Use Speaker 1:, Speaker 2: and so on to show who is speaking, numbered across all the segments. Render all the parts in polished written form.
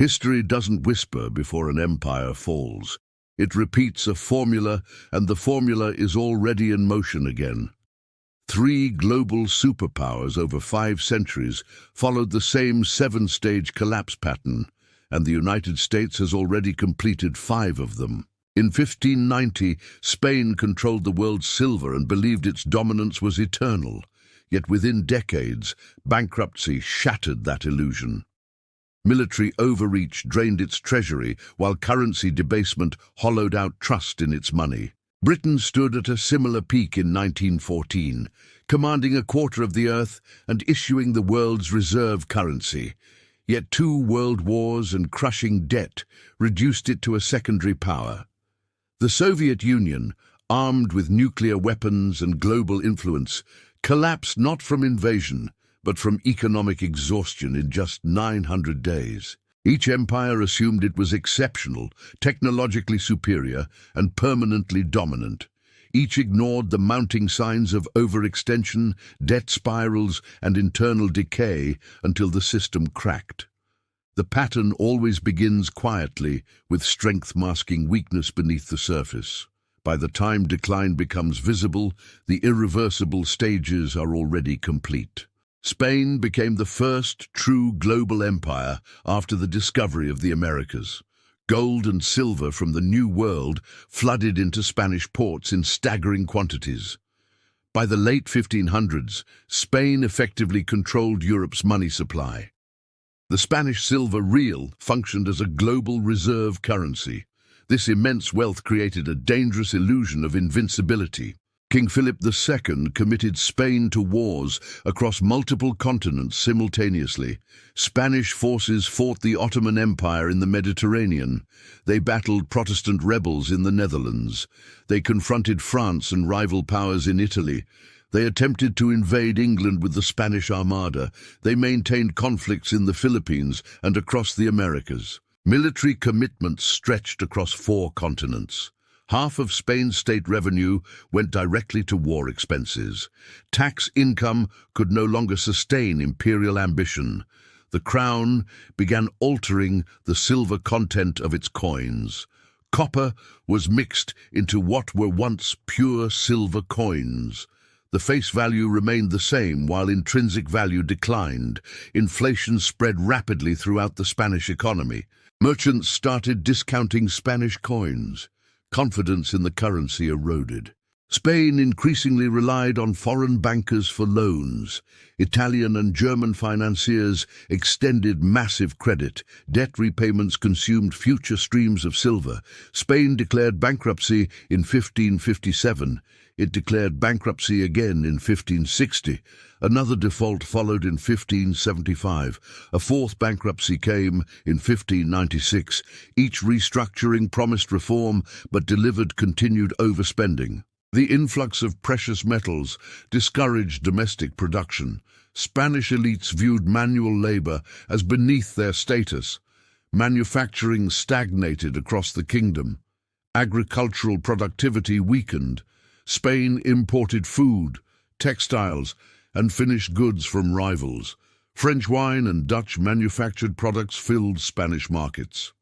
Speaker 1: History doesn't whisper before an empire falls. It repeats a formula, and the formula is already in motion again. Three global superpowers over 5 centuries followed the same 7-stage collapse pattern, and the United States has already completed 5 of them. In 1590, Spain controlled the world's silver and believed its dominance was eternal. Yet within decades, bankruptcy shattered that illusion. Military overreach drained its treasury, while currency debasement hollowed out trust in its money. Britain stood at a similar peak in 1914, commanding a quarter of the earth and issuing the world's reserve currency. Yet 2 world wars and crushing debt reduced it to a secondary power. The Soviet Union, armed with nuclear weapons and global influence, collapsed not from invasion, but from economic exhaustion in just 900 days. Each empire assumed it was exceptional, technologically superior, and permanently dominant. Each ignored the mounting signs of overextension, debt spirals, and internal decay until the system cracked. The pattern always begins quietly, with strength masking weakness beneath the surface. By the time decline becomes visible, the irreversible stages are already complete. Spain became the first true global empire after the discovery of the Americas. Gold and silver from the New World flooded into Spanish ports in staggering quantities. By the late 1500s, Spain effectively controlled Europe's money supply. The Spanish silver real functioned as a global reserve currency. This immense wealth created a dangerous illusion of invincibility. King Philip II committed Spain to wars across multiple continents simultaneously. Spanish forces fought the Ottoman Empire in the Mediterranean. They battled Protestant rebels in the Netherlands. They confronted France and rival powers in Italy. They attempted to invade England with the Spanish Armada. They maintained conflicts in the Philippines and across the Americas. Military commitments stretched across 4 continents. Half of Spain's state revenue went directly to war expenses. Tax income could no longer sustain imperial ambition. The crown began altering the silver content of its coins. Copper was mixed into what were once pure silver coins. The face value remained the same while intrinsic value declined. Inflation spread rapidly throughout the Spanish economy. Merchants started discounting Spanish coins. Confidence in the currency eroded. Spain increasingly relied on foreign bankers for loans. Italian and German financiers extended massive credit. Debt repayments consumed future streams of silver. Spain declared bankruptcy in 1557. It declared bankruptcy again in 1560. Another default followed in 1575. A 4th bankruptcy came in 1596. Each restructuring promised reform but delivered continued overspending. The influx of precious metals discouraged domestic production. Spanish elites viewed manual labor as beneath their status. Manufacturing stagnated across the kingdom. Agricultural productivity weakened. Spain imported food, textiles, and finished goods from rivals. French wine and Dutch manufactured products filled Spanish markets.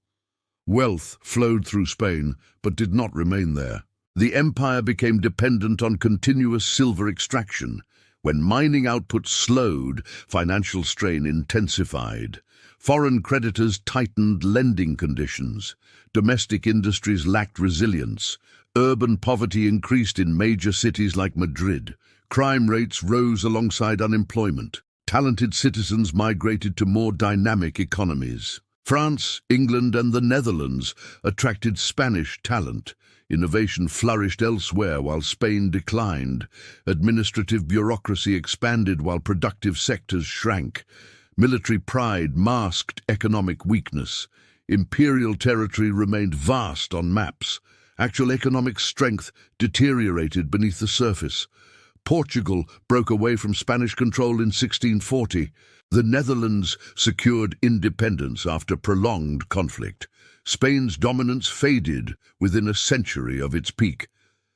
Speaker 1: Wealth flowed through Spain, but did not remain there. The empire became dependent on continuous silver extraction. When mining output slowed, financial strain intensified. Foreign creditors tightened lending conditions. Domestic industries lacked resilience. Urban poverty increased in major cities like Madrid. Crime rates rose alongside unemployment. Talented citizens migrated to more dynamic economies. France, England, and the Netherlands attracted Spanish talent. Innovation flourished elsewhere while Spain declined. Administrative bureaucracy expanded while productive sectors shrank. Military pride masked economic weakness. Imperial territory remained vast on maps. Actual economic strength deteriorated beneath the surface. Portugal broke away from Spanish control in 1640. The Netherlands secured independence after prolonged conflict. Spain's dominance faded within a century of its peak.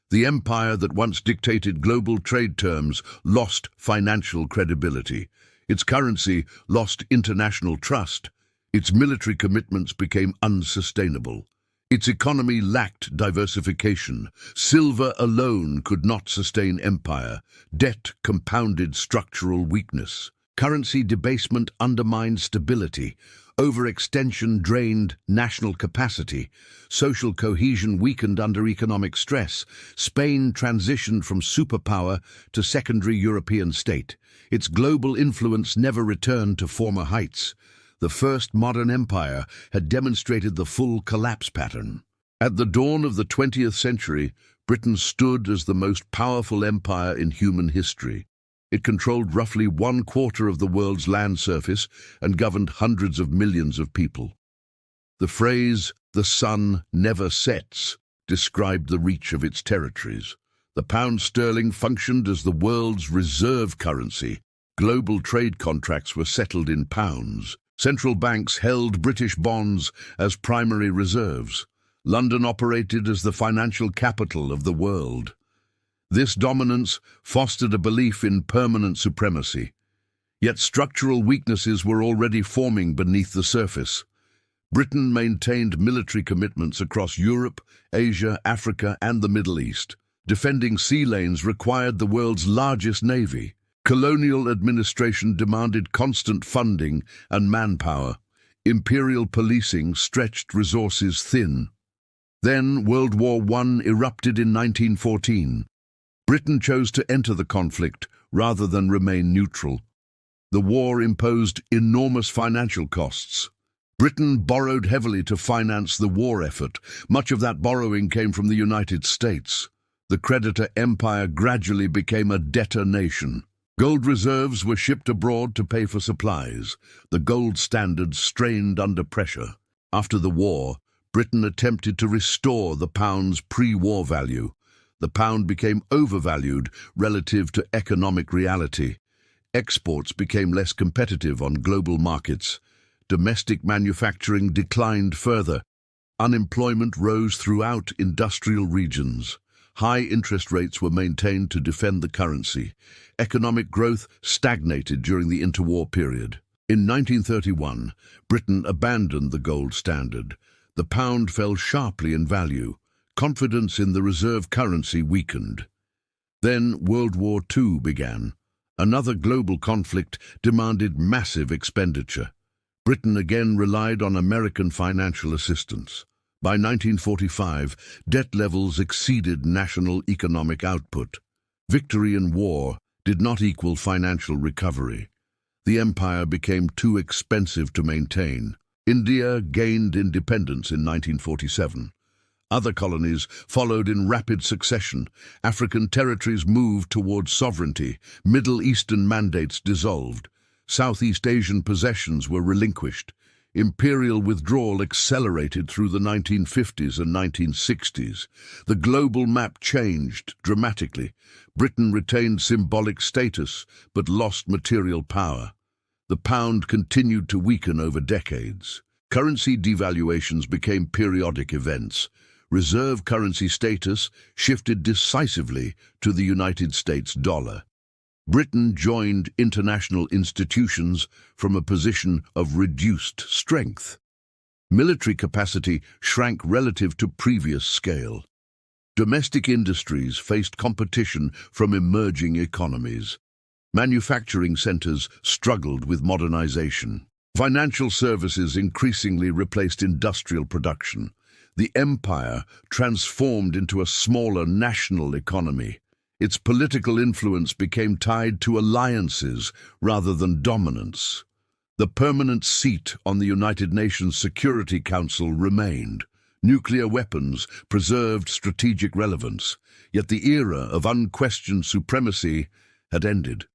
Speaker 1: The empire that once dictated global trade terms lost financial credibility. Its currency lost international trust. Its military commitments became unsustainable. Its economy lacked diversification. Silver alone could not sustain empire. Debt compounded structural weakness. Currency debasement undermined stability. Overextension drained national capacity. Social cohesion weakened under economic stress. Spain transitioned from superpower to secondary European state. Its global influence never returned to former heights. The first modern empire had demonstrated the full collapse pattern. At the dawn of the 20th century, Britain stood as the most powerful empire in human history. It controlled roughly 1/4 of the world's land surface and governed hundreds of millions of people. The phrase, "the sun never sets," described the reach of its territories. The pound sterling functioned as the world's reserve currency. Global trade contracts were settled in pounds. Central banks held British bonds as primary reserves. London operated as the financial capital of the world. This dominance fostered a belief in permanent supremacy. Yet structural weaknesses were already forming beneath the surface. Britain maintained military commitments across Europe, Asia, Africa, and the Middle East. Defending sea lanes required the world's largest navy. Colonial administration demanded constant funding and manpower. Imperial policing stretched resources thin. Then World War I erupted in 1914. Britain chose to enter the conflict rather than remain neutral. The war imposed enormous financial costs. Britain borrowed heavily to finance the war effort. Much of that borrowing came from the United States. The creditor empire gradually became a debtor nation. Gold reserves were shipped abroad to pay for supplies. The gold standard strained under pressure. After the war, Britain attempted to restore the pound's pre-war value. The pound became overvalued relative to economic reality. Exports became less competitive on global markets. Domestic manufacturing declined further. Unemployment rose throughout industrial regions. High interest rates were maintained to defend the currency. Economic growth stagnated during the interwar period. In 1931, Britain abandoned the gold standard. The pound fell sharply in value. Confidence in the reserve currency weakened. Then World War II began. Another global conflict demanded massive expenditure. Britain again relied on American financial assistance. By 1945, debt levels exceeded national economic output. Victory in war did not equal financial recovery. The empire became too expensive to maintain. India gained independence in 1947. Other colonies followed in rapid succession. African territories moved towards sovereignty. Middle Eastern mandates dissolved. Southeast Asian possessions were relinquished. Imperial withdrawal accelerated through the 1950s and 1960s. The global map changed dramatically. Britain retained symbolic status, but lost material power. The pound continued to weaken over decades. Currency devaluations became periodic events. Reserve currency status shifted decisively to the United States dollar. Britain joined international institutions from a position of reduced strength. Military capacity shrank relative to previous scale. Domestic industries faced competition from emerging economies. Manufacturing centers struggled with modernization. Financial services increasingly replaced industrial production. The empire transformed into a smaller national economy. Its political influence became tied to alliances rather than dominance. The permanent seat on the United Nations Security Council remained. Nuclear weapons preserved strategic relevance, yet the era of unquestioned supremacy had ended.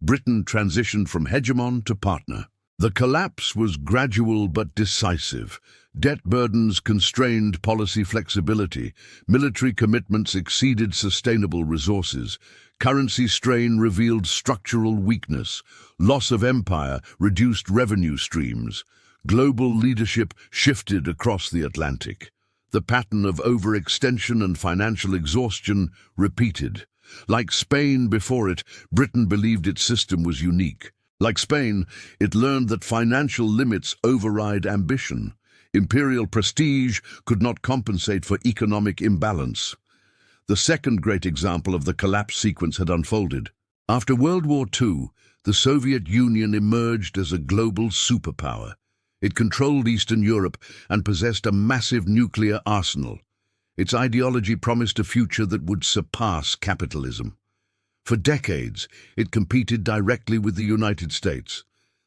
Speaker 1: Britain transitioned from hegemon to partner. The collapse was gradual but decisive. Debt burdens constrained policy flexibility. Military commitments exceeded sustainable resources. Currency strain revealed structural weakness. Loss of empire reduced revenue streams. Global leadership shifted across the Atlantic. The pattern of overextension and financial exhaustion repeated. Like Spain before it, Britain believed its system was unique. Like Spain, it learned that financial limits override ambition. Imperial prestige could not compensate for economic imbalance. The second great example of the collapse sequence had unfolded. After World War II, the Soviet Union emerged as a global superpower. It controlled Eastern Europe and possessed a massive nuclear arsenal. Its ideology promised a future that would surpass capitalism. For decades, it competed directly with the United States.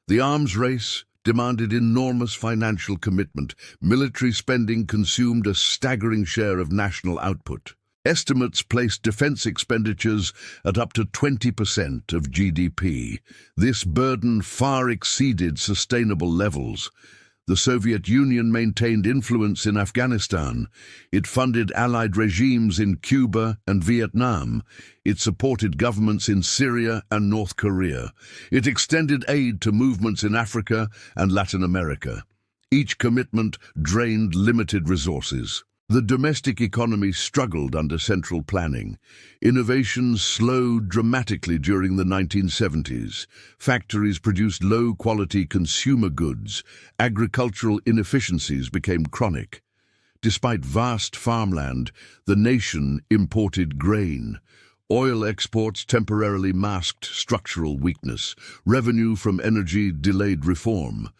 Speaker 1: The arms race demanded enormous financial commitment. Military spending consumed a staggering share of national output. Estimates placed defense expenditures at up to 20% of GDP. This burden far exceeded sustainable levels. The Soviet Union maintained influence in Afghanistan. It funded allied regimes in Cuba and Vietnam. It supported governments in Syria and North Korea. It extended aid to movements in Africa and Latin America. Each commitment drained limited resources. The domestic economy struggled under central planning. Innovation slowed dramatically during the 1970s. Factories produced low-quality consumer goods. Agricultural inefficiencies became chronic. Despite vast farmland, the nation imported grain. Oil exports temporarily masked structural weakness. Revenue from energy delayed reform.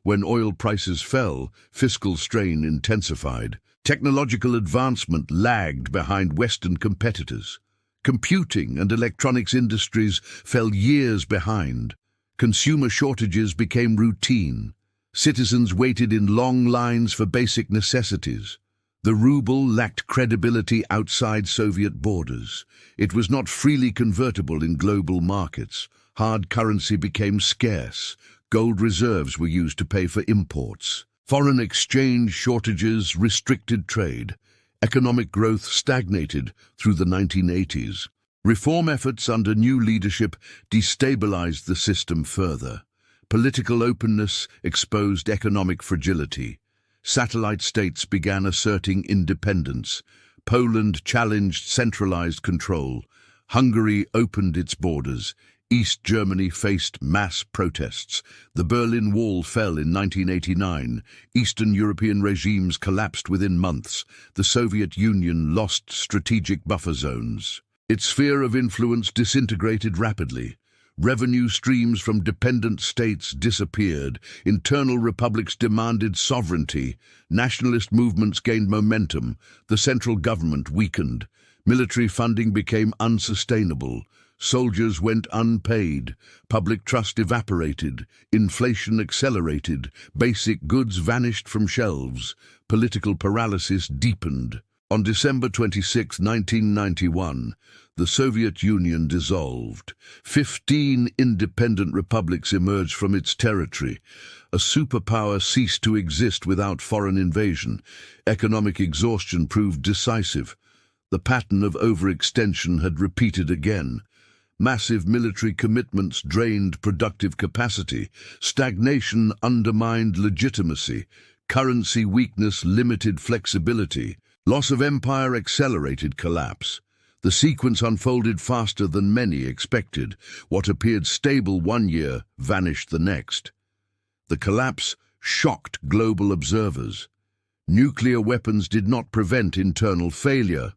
Speaker 1: When oil prices fell, fiscal strain intensified. Technological advancement lagged behind Western competitors. Computing and electronics industries fell years behind. Consumer shortages became routine. Citizens waited in long lines for basic necessities. The ruble lacked credibility outside Soviet borders. It was not freely convertible in global markets. Hard currency became scarce. Gold reserves were used to pay for imports. Foreign exchange shortages restricted trade. Economic growth stagnated through the 1980s. Reform efforts under new leadership destabilized the system further. Political openness exposed economic fragility. Satellite states began asserting independence. Poland challenged centralized control. Hungary opened its borders. East Germany faced mass protests. The Berlin Wall fell in 1989. Eastern European regimes collapsed within months. The Soviet Union lost strategic buffer zones. Its sphere of influence disintegrated rapidly. Revenue streams from dependent states disappeared. Internal republics demanded sovereignty. Nationalist movements gained momentum. The central government weakened. Military funding became unsustainable. Soldiers went unpaid, public trust evaporated, inflation accelerated, basic goods vanished from shelves, political paralysis deepened. On December 26, 1991, the Soviet Union dissolved. 15 independent republics emerged from its territory. A superpower ceased to exist without foreign invasion. Economic exhaustion proved decisive. The pattern of overextension had repeated again. Massive military commitments drained productive capacity. Stagnation undermined legitimacy. Currency weakness limited flexibility. Loss of empire accelerated collapse. The sequence unfolded faster than many expected. What appeared stable one year vanished the next. The collapse shocked global observers. Nuclear weapons did not prevent internal failure.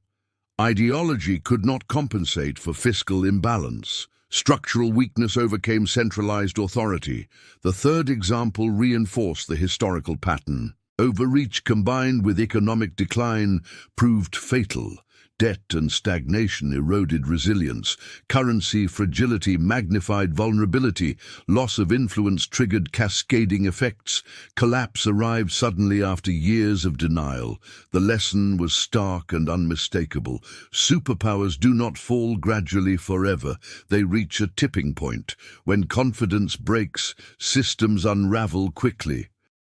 Speaker 1: Ideology could not compensate for fiscal imbalance. Structural weakness overcame centralized authority. The third example reinforced the historical pattern. Overreach combined with economic decline proved fatal. Debt and stagnation eroded resilience. Currency fragility magnified vulnerability. Loss of influence triggered cascading effects. Collapse arrived suddenly after years of denial. The lesson was stark and unmistakable. Superpowers do not fall gradually forever. They reach a tipping point. When confidence breaks, systems unravel quickly.